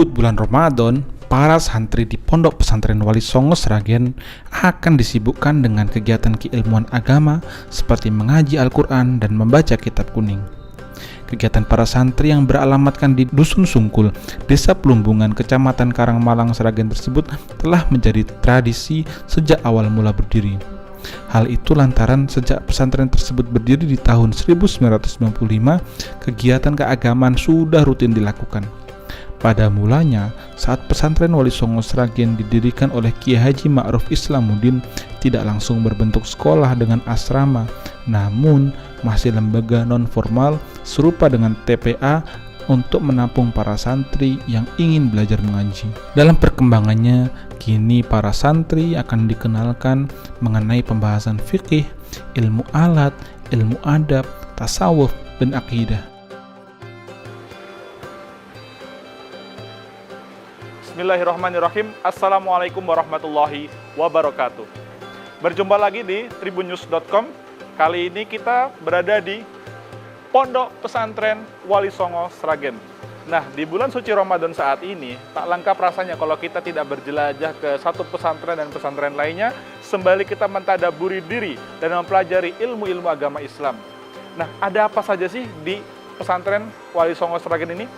menyambut bulan Ramadan, para santri di Pondok Pesantren Wali Songo Sragen akan disibukkan dengan kegiatan keilmuan agama seperti mengaji Al-Quran dan membaca kitab kuning. Kegiatan para santri yang beralamatkan di Dusun Sungkul, Desa Plumbungan, Kecamatan Karangmalang, Sragen tersebut telah menjadi tradisi sejak awal mula berdiri. Hal itu lantaran sejak pesantren tersebut berdiri di tahun 1995, kegiatan keagamaan sudah rutin dilakukan. Pada mulanya, saat pesantren Wali Songo Sragen didirikan oleh Kiai Haji Ma'ruf Islamuddin, tidak langsung berbentuk sekolah dengan asrama, namun masih lembaga non-formal serupa dengan TPA untuk menampung para santri yang ingin belajar mengaji. Dalam perkembangannya, kini para santri akan dikenalkan mengenai pembahasan fikih, ilmu alat, ilmu adab, tasawuf, dan akidah. Bismillahirrahmanirrahim. Assalamualaikum warahmatullahi wabarakatuh. Berjumpa lagi di tribunnews.com. Kali ini kita berada di Pondok Pesantren Wali Songo Sragen. Nah, di bulan suci Ramadan saat ini, tak lengkap rasanya kalau kita tidak berjelajah ke satu pesantren dan pesantren lainnya, sembari kita mentadaburi diri dan mempelajari ilmu-ilmu agama Islam. Nah, ada apa saja sih di pesantren Wali Songo Sragen ini?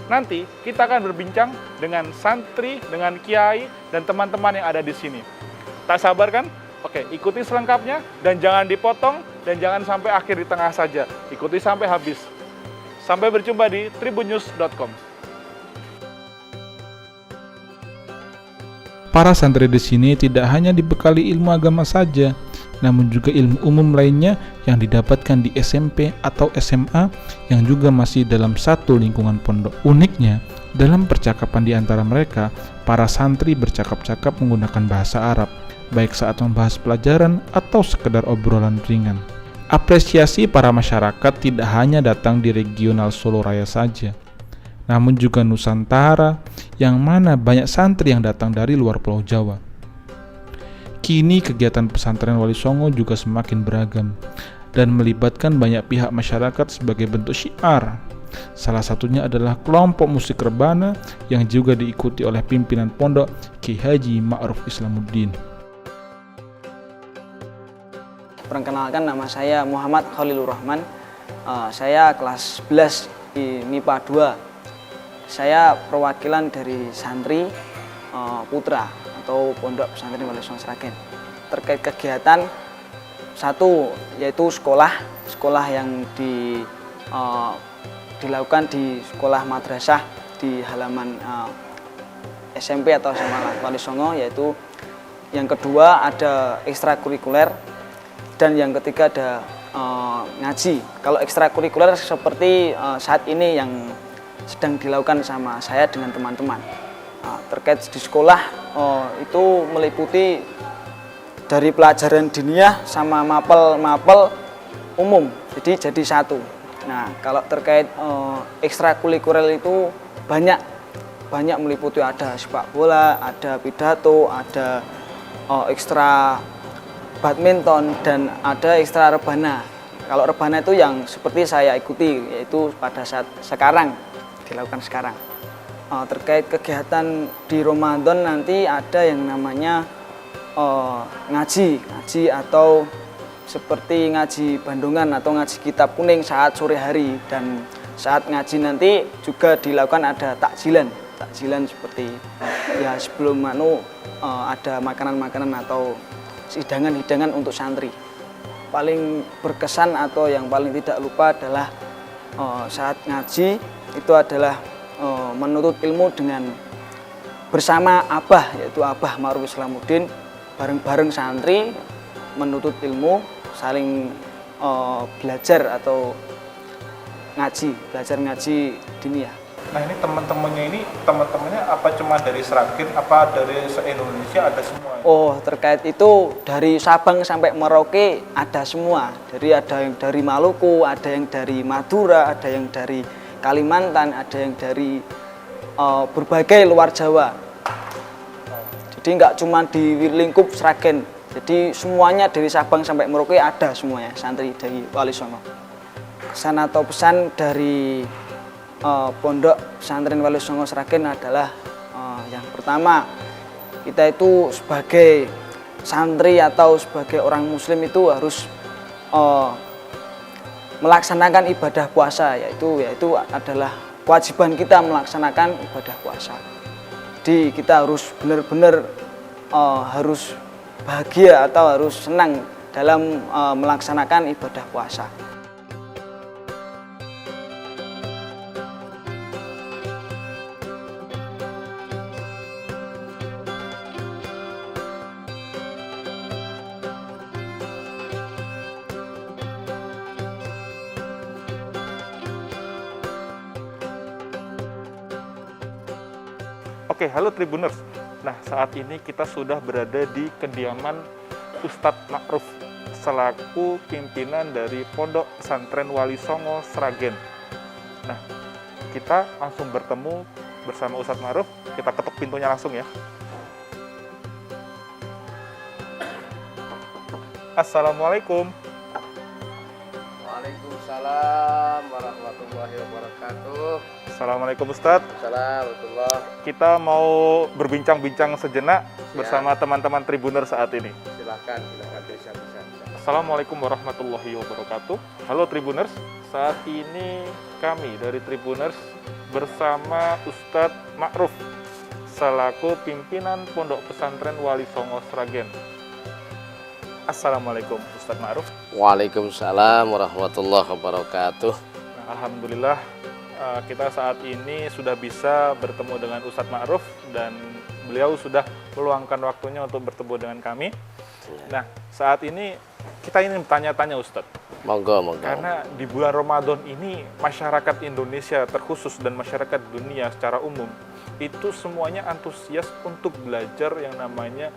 Nanti kita akan berbincang dengan santri, dengan kiai, dan teman-teman yang ada di sini. Tak sabar kan? Oke, ikuti selengkapnya dan jangan dipotong dan jangan sampai akhir di tengah saja. Ikuti sampai habis. Sampai berjumpa di tribunnews.com. Para santri di sini tidak hanya dibekali ilmu agama saja, namun juga ilmu umum lainnya yang didapatkan di SMP atau SMA yang juga masih dalam satu lingkungan pondok. Uniknya, dalam percakapan di antara mereka, para santri bercakap-cakap menggunakan bahasa Arab, baik saat membahas pelajaran atau sekedar obrolan ringan. Apresiasi para masyarakat tidak hanya datang di regional Solo Raya saja, namun juga Nusantara, yang mana banyak santri yang datang dari luar Pulau Jawa. Kini kegiatan pesantren Wali Songo juga semakin beragam dan melibatkan banyak pihak masyarakat sebagai bentuk syiar. Salah satunya adalah kelompok musik rebana yang juga diikuti oleh pimpinan pondok Kiai Haji Ma'ruf Islamuddin. Perkenalkan, nama saya Muhammad Khalilur Rahman. Saya kelas 11 di MIPA 2. Saya perwakilan dari santri Putra atau Pondok Pesantren Wali Songo Sragen. Terkait kegiatan, satu yaitu sekolah yang dilakukan di sekolah madrasah di halaman SMP atau SMA Wali Songo, yaitu yang kedua ada ekstrakurikuler, dan yang ketiga ada ngaji. Kalau ekstrakurikuler seperti saat ini yang sedang dilakukan sama saya dengan teman-teman. Terkait di sekolah itu meliputi dari pelajaran diniyah sama mapel umum, jadi satu. Nah, kalau terkait ekstrakurikuler itu banyak meliputi, ada sepak bola, ada pidato, ada ekstra badminton, dan ada ekstra rebana. Kalau rebana itu yang seperti saya ikuti, yaitu pada saat sekarang, dilakukan sekarang. Terkait kegiatan di Ramadan nanti ada yang namanya ngaji atau seperti ngaji bandungan atau ngaji kitab kuning saat sore hari, dan saat ngaji nanti juga dilakukan ada takjilan seperti ya sebelum ada makanan-makanan atau hidangan untuk santri. Paling berkesan atau yang paling tidak lupa adalah saat ngaji itu adalah menuntut ilmu dengan bersama Abah, yaitu Abah Ma'ruf Islamuddin, bareng-bareng santri menuntut ilmu, saling belajar atau belajar ngaji diniyah. Nah, ini teman-temannya apa cuma dari Sragen, apa dari se-Indonesia, ada semua? Oh, terkait itu dari Sabang sampai Merauke ada semua. Ada yang dari Maluku, ada yang dari Madura, ada yang dari Kalimantan, ada yang dari berbagai luar Jawa. Jadi nggak cuma di lingkup Sragen, jadi semuanya dari Sabang sampai Merauke ada semuanya santri dari Wali Songo. Kesan atau pesan dari Pondok Pesantren Wali Songo Sragen adalah yang pertama, kita itu sebagai santri atau sebagai orang muslim itu harus melaksanakan ibadah puasa, yaitu adalah kewajiban kita melaksanakan ibadah puasa. Jadi kita harus benar-benar harus bahagia atau harus senang dalam melaksanakan ibadah puasa. Oke, halo Tribuners. Nah, saat ini kita sudah berada di kediaman Ustadz Ma'ruf selaku pimpinan dari Pondok Pesantren Wali Songo Sragen. Nah, kita langsung bertemu bersama Ustadz Ma'ruf. Kita ketuk pintunya langsung ya. Assalamualaikum. Waalaikumsalam warahmatullahi wabarakatuh. Assalamualaikum Ustadz. Assalamualaikum. Kita mau berbincang-bincang sejenak bersama teman-teman Tribuner saat ini. Silakan bisa. Assalamualaikum warahmatullahi wabarakatuh. Halo Tribuners, saat ini kami dari Tribuners bersama Ustadz Ma'ruf selaku pimpinan Pondok Pesantren Wali Songo Sragen. Assalamualaikum Ustadz Ma'ruf. Waalaikumsalam warahmatullahi wabarakatuh. Nah, alhamdulillah kita saat ini sudah bisa bertemu dengan Ustadz Ma'ruf dan beliau sudah meluangkan waktunya untuk bertemu dengan kami. Nah, saat ini kita ingin bertanya-tanya Ustadz. Monggo. Karena di bulan Ramadan ini masyarakat Indonesia terkhusus dan masyarakat dunia secara umum itu semuanya antusias untuk belajar yang namanya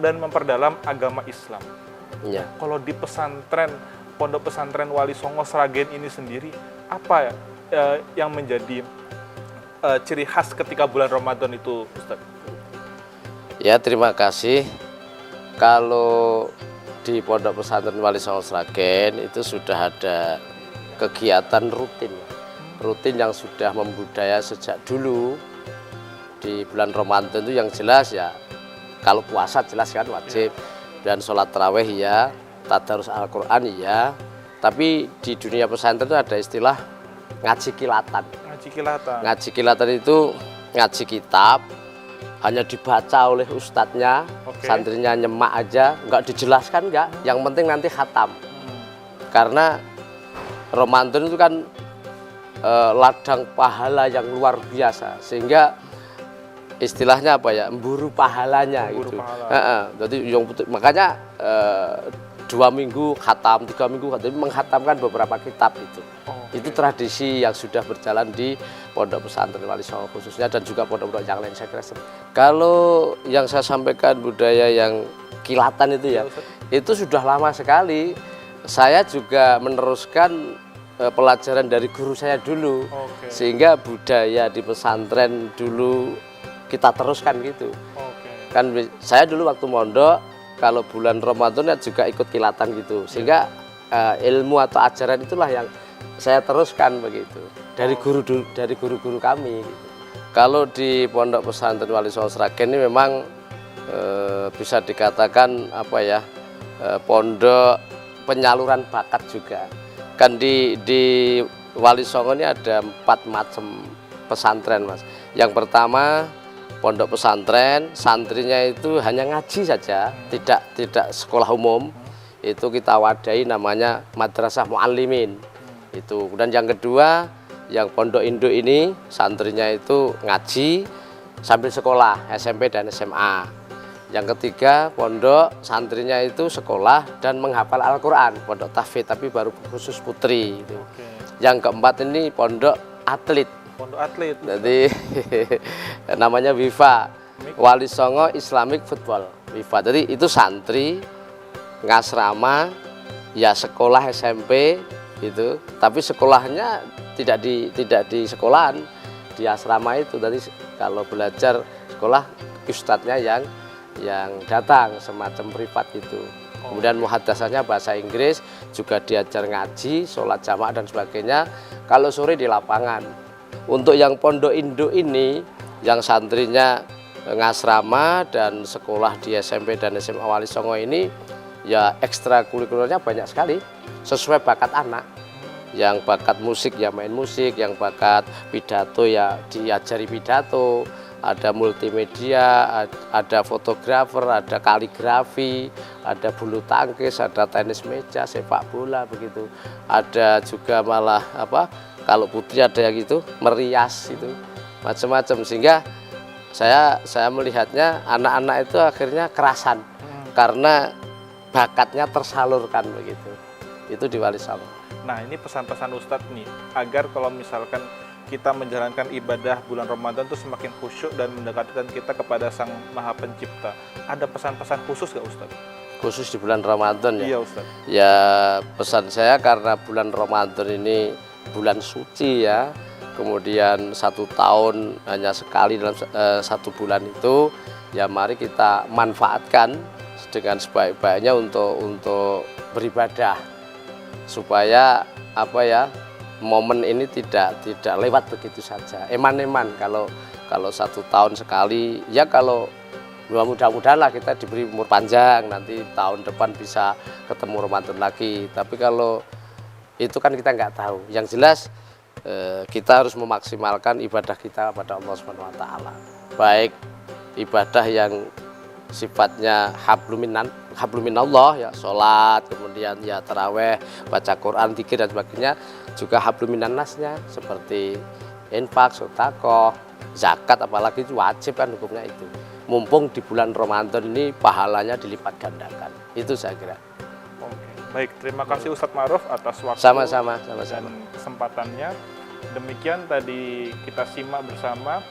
dan memperdalam agama Islam. Ya. Kalau di pesantren, Pondok Pesantren Wali Songo Sragen ini sendiri, apa yang menjadi ciri khas ketika bulan Ramadan itu, Ustaz? Ya, terima kasih. Kalau di Pondok Pesantren Wali Songo Sragen itu sudah ada kegiatan rutin yang sudah membudaya sejak dulu. Di bulan Ramadan itu yang jelas ya, kalau puasa jelas kan wajib, dan sholat tarawih ya, tadarus Al-Quran ya. Tapi di dunia pesantren itu ada istilah ngaji kilatan. Ngaji kilatan itu ngaji kitab, hanya dibaca oleh ustadznya, santrinya nyemak aja, nggak dijelaskan nggak. Yang penting nanti khatam. Karena Ramadan itu kan ladang pahala yang luar biasa, sehingga istilahnya apa ya, memburu pahalanya gitu. Jadi makanya 2 minggu khatam, 3 minggu khatam, menghatamkan beberapa kitab itu. Itu tradisi yang sudah berjalan di Pondok Pesantren Wali Songo khususnya, dan juga pondok-pondok yang lain saya kira. Kalau yang saya sampaikan budaya yang kilatan itu ya, itu sudah lama sekali. Saya juga meneruskan pelajaran dari guru saya dulu, sehingga budaya di pesantren dulu kita teruskan gitu. Kan saya dulu waktu mondok, kalau bulan Ramadan juga ikut kilatan gitu, sehingga ilmu atau ajaran itulah yang saya teruskan begitu dari guru-guru kami gitu. Kalau di Pondok Pesantren Wali Songo Sragen ini memang bisa dikatakan apa ya, pondok penyaluran bakat juga. Kan di Wali Songo ini ada 4 macam pesantren, Mas. Yang pertama, pondok pesantren, santrinya itu hanya ngaji saja, tidak sekolah umum. Itu kita wadai namanya Madrasah Muallimin. Itu. Dan yang kedua, yang pondok induk ini santrinya itu ngaji sambil sekolah SMP dan SMA. Yang ketiga, pondok santrinya itu sekolah dan menghafal Al-Quran, pondok tahfidz, tapi baru khusus putri itu. Yang keempat ini pondok atlet. Pondok atlet. Jadi namanya WIFA, Wali Songo Islamic Football. WIFA. Jadi itu santri ngasrama ya, sekolah SMP gitu, tapi sekolahnya tidak di sekolahan, di asrama itu. Tadi kalau belajar sekolah, ustadznya yang datang semacam privat itu. Kemudian muhadasahnya bahasa Inggris, juga diajar ngaji, sholat jamaah dan sebagainya. Kalau sore di lapangan, Untuk yang pondok induk ini, yang santrinya ngasrama dan sekolah di SMP dan SMA Wali Songo ini, ya ekstrakurikulernya banyak sekali, sesuai bakat anak. Yang bakat musik ya main musik, yang bakat pidato ya diajari pidato, ada multimedia, ada fotografer, ada kaligrafi, ada bulu tangkis, ada tenis meja, sepak bola begitu. Ada juga malah kalau putri ada yang gitu merias itu macam-macam, sehingga saya melihatnya anak-anak itu akhirnya kerasan karena bakatnya tersalurkan begitu. Itu di Wali Songo. Nah, ini pesan-pesan Ustadz nih, agar kalau misalkan kita menjalankan ibadah bulan Ramadan itu semakin khusyuk dan mendekatkan kita kepada Sang Maha Pencipta. Ada pesan-pesan khusus nggak Ustadz? Khusus di bulan Ramadan ya? Iya Ustadz. Ya pesan saya karena bulan Ramadan ini bulan suci ya, kemudian 1 tahun hanya sekali dalam 1 bulan itu, ya mari kita manfaatkan dengan sebaik-baiknya untuk beribadah, supaya momen ini tidak lewat begitu saja, eman-eman. Kalau 1 tahun sekali, ya kalau mudah-mudahan lah kita diberi umur panjang, nanti tahun depan bisa ketemu Ramadan lagi. Tapi kalau itu kan kita nggak tahu. Yang jelas kita harus memaksimalkan ibadah kita pada Allah Subhanahu Wa Taala. Baik ibadah yang sifatnya habluminallah ya, sholat, kemudian ya taraweh, baca Quran, zikir dan sebagainya, juga habluminannasnya seperti infak, sedekah, zakat, apalagi itu wajib kan hukumnya itu. Mumpung di bulan Ramadan ini pahalanya dilipat gandakan. Itu saya kira. Oke. Baik, terima kasih Ustadz Ma'ruf atas waktu Sama-sama. dan kesempatannya. Demikian tadi kita simak bersama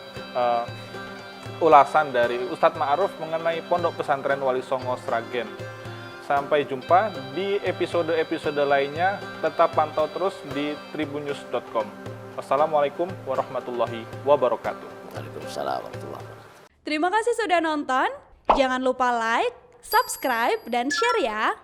ulasan dari Ustadz Ma'ruf mengenai Pondok Pesantren Wali Songo Sragen. Sampai jumpa di episode-episode lainnya. Tetap pantau terus di tribunnews.com. Wassalamualaikum warahmatullahi wabarakatuh. Waalaikumsalam warahmatullahi wabarakatuh. Terima kasih sudah nonton. Jangan lupa like, subscribe, dan share ya.